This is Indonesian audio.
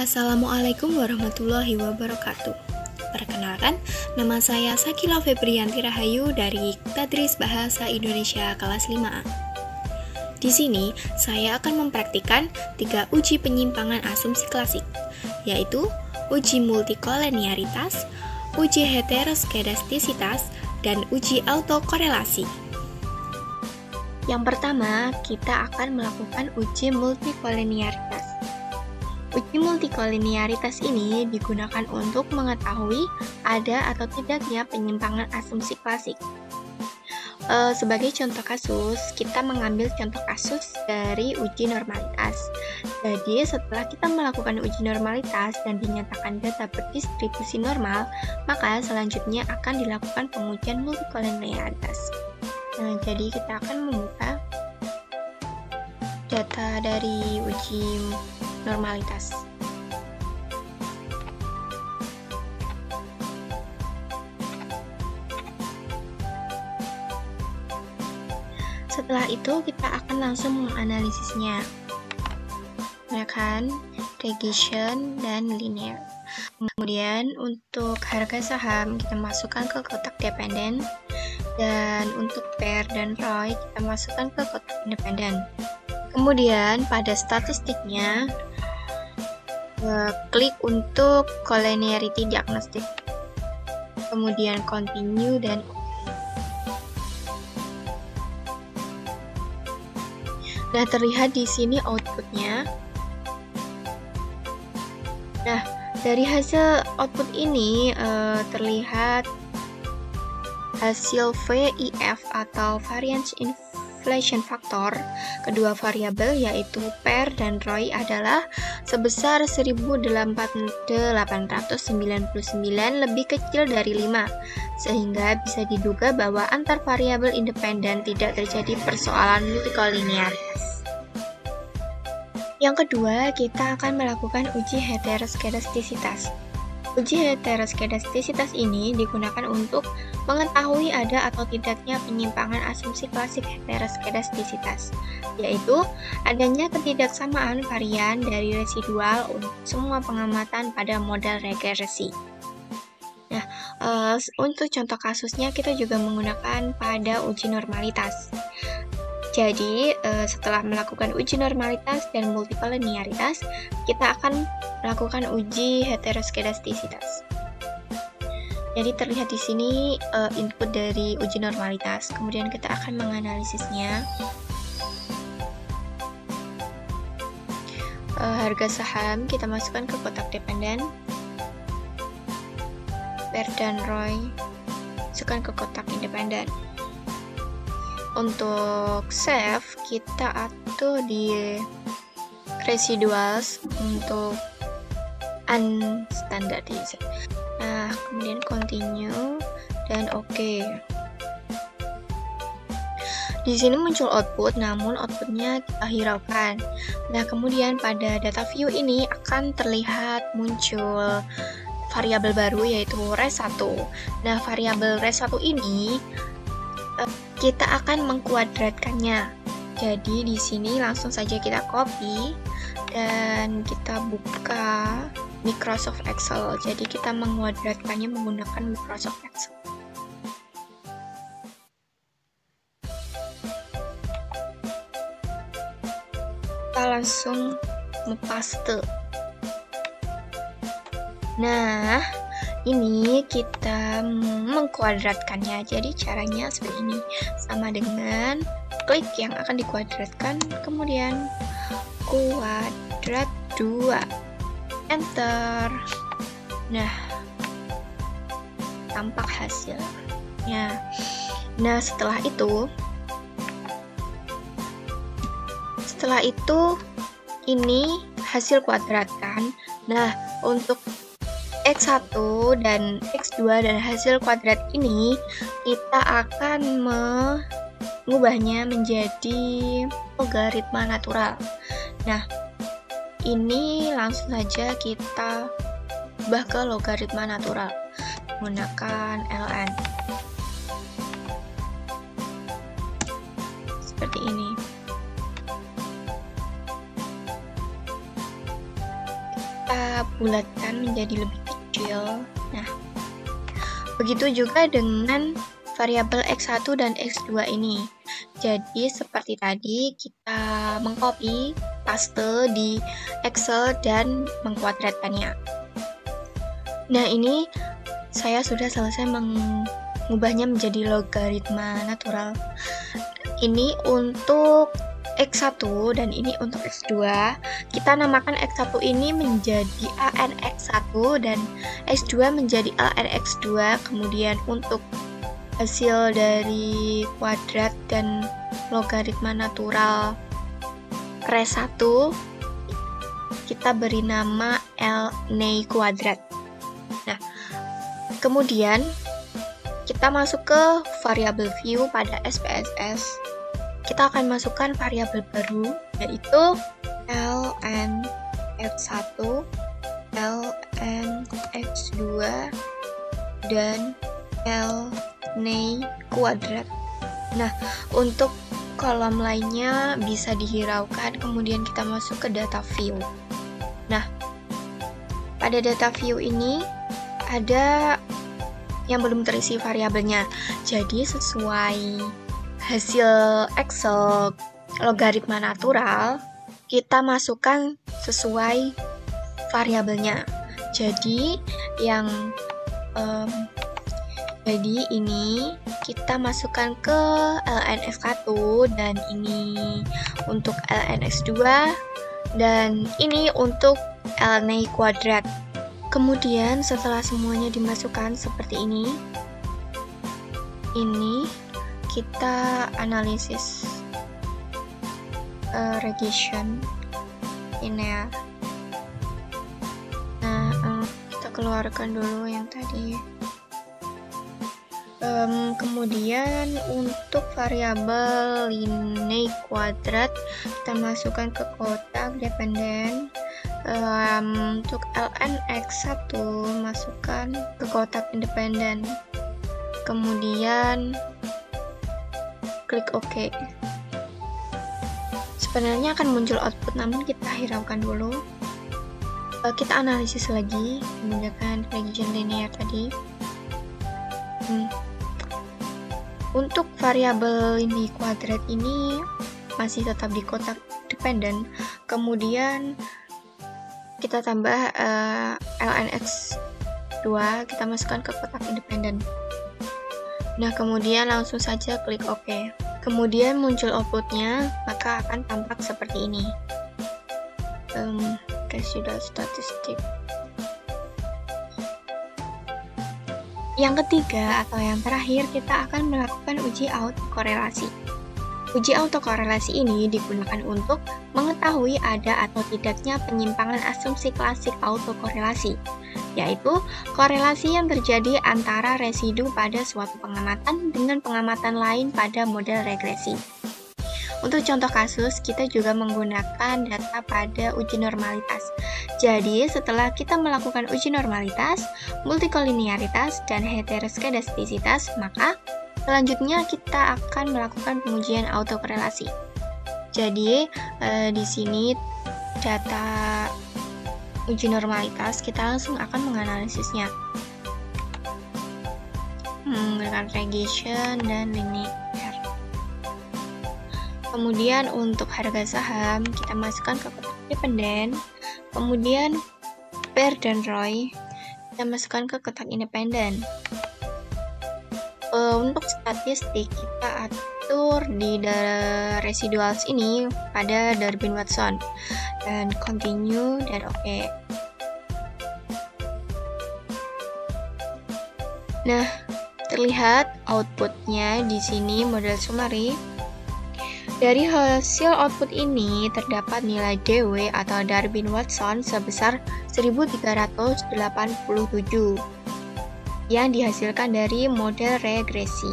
Assalamualaikum warahmatullahi wabarakatuh. Perkenalkan, nama saya Sakila Febrianti Rahayu dari Tadris Bahasa Indonesia kelas 5A. Di sini, saya akan mempraktikkan 3 uji penyimpangan asumsi klasik, yaitu uji multikoleniaritas, uji heteroskedastisitas, dan uji autokorelasi. Yang pertama, kita akan melakukan uji multikoleniaritas. Uji multikoleniaritas ini digunakan untuk mengetahui ada atau tidaknya penyimpangan asumsi klasik. Sebagai contoh kasus, kita mengambil contoh kasus dari uji normalitas. Jadi, setelah kita melakukan uji normalitas dan dinyatakan data berdistribusi normal, maka selanjutnya akan dilakukan pengujian multikoleniaritas. Jadi, kita akan membuka data dari uji normalitas. Setelah itu kita akan langsung menganalisisnya, ya kan? Regression dan linear. Kemudian untuk harga saham kita masukkan ke kotak dependen, dan untuk pair dan ROI kita masukkan ke kotak independen. Kemudian pada statistiknya klik untuk collinearity diagnostic, kemudian continue dan nah, terlihat di sini outputnya. Nah, dari hasil output ini terlihat hasil VIF atau variance inflation factor kedua variabel yaitu pair dan ROI adalah sebesar 1899 lebih kecil dari 5, sehingga bisa diduga bahwa antar variabel independen tidak terjadi persoalan multikoleniaritas. Yang kedua, kita akan melakukan uji heteroskedastisitas. Uji heteroskedastisitas ini digunakan untuk mengetahui ada atau tidaknya penyimpangan asumsi klasik heteroskedastisitas, yaitu adanya ketidaksamaan varian dari residual untuk semua pengamatan pada model regresi. Nah, untuk contoh kasusnya kita juga menggunakan pada uji normalitas. Jadi, setelah melakukan uji normalitas dan multikoleniaritas, kita akan melakukan uji heteroskedastisitas. Jadi terlihat di sini input dari uji normalitas. Kemudian kita akan menganalisisnya. Harga saham kita masukkan ke kotak dependen. Pair dan ROI masukkan ke kotak independen. Untuk save kita atur di residuals untuk unstandardized. Nah, kemudian continue dan OK. Di sini muncul output, namun outputnya kita hiraukan. Nah, kemudian pada data view ini akan terlihat muncul variabel baru yaitu res1. Nah, variabel res1 ini kita akan mengkuadratkannya. Jadi di sini langsung saja kita copy dan kita buka Microsoft Excel. Jadi kita menguadratkannya menggunakan Microsoft Excel. Kita langsung ngepaste. Nah, ini kita mengkuadratkannya. Jadi caranya seperti ini, sama dengan klik yang akan dikuadratkan, kemudian kuadrat 2, enter. Nah, tampak hasilnya. Nah, setelah itu ini hasil kuadratkan. Nah, untuk X1 dan X2 dan hasil kuadrat ini kita akan mengubahnya menjadi logaritma natural. Nah, ini langsung saja kita ubah ke logaritma natural menggunakan ln. Seperti ini. Kita kita bulatkan menjadi lebih kecil. Nah, begitu juga dengan variabel X1 dan X2 ini. Jadi seperti tadi, kita mengcopy paste di Excel dan mengkuadratkannya. Nah, ini saya sudah selesai mengubahnya menjadi logaritma natural. Ini untuk X1 dan ini untuk X2. Kita namakan X1 ini menjadi ln X1 dan X2 menjadi ln X2. Kemudian untuk hasil dari kuadrat dan logaritma natural res 1 kita beri nama ln kuadrat. Nah, kemudian kita masuk ke variabel view pada SPSS. Kita akan masukkan variabel baru, yaitu ln x1, ln x2, dan ln kuadrat. Nah, untuk kolom lainnya bisa dihiraukan, kemudian kita masuk ke data view. Nah, pada data view ini ada yang belum terisi variabelnya. Jadi sesuai hasil Excel logaritma natural, kita masukkan sesuai variabelnya. Jadi ini kita masukkan ke ln x1 dan ini untuk ln x2 dan ini untuk ln kuadrat. Kemudian setelah semuanya dimasukkan seperti ini kita analisis regression linear. Nah, kita keluarkan dulu yang tadi. Kemudian untuk variabel linear kuadrat kita masukkan ke kotak dependen. Untuk ln x1 masukkan ke kotak independen, kemudian klik OK. Sebenarnya akan muncul output, namun kita hiraukan dulu. Kita analisis lagi menggunakan regression linear tadi. Untuk variabel linear kuadrat ini masih tetap di kotak dependen, kemudian kita tambah ln x2, kita masukkan ke kotak independen. Nah, kemudian langsung saja klik OK. Kemudian muncul outputnya, maka akan tampak seperti ini. Residual statistik. Yang ketiga atau yang terakhir, kita akan melakukan uji autokorelasi. Uji autokorelasi ini digunakan untuk mengetahui ada atau tidaknya penyimpangan asumsi klasik autokorelasi, yaitu korelasi yang terjadi antara residu pada suatu pengamatan dengan pengamatan lain pada model regresi. Untuk contoh kasus, kita juga menggunakan data pada uji normalitas. Jadi, setelah kita melakukan uji normalitas, multikolinearitas, dan heteroskedastisitas, maka selanjutnya kita akan melakukan pengujian autokorelasi. Jadi di sini data uji normalitas kita langsung akan menganalisisnya menggunakan regression dan linear. Kemudian untuk harga saham kita masukkan ke kotak independen. Kemudian Per dan Roy kita masukkan ke kotak independen. Untuk statistik kita atur di residuals ini pada Darwin Watson dan continue dan OK. Nah, terlihat outputnya di sini model summary. Dari hasil output ini terdapat nilai DW atau Darwin Watson sebesar 1387 yang dihasilkan dari model regresi.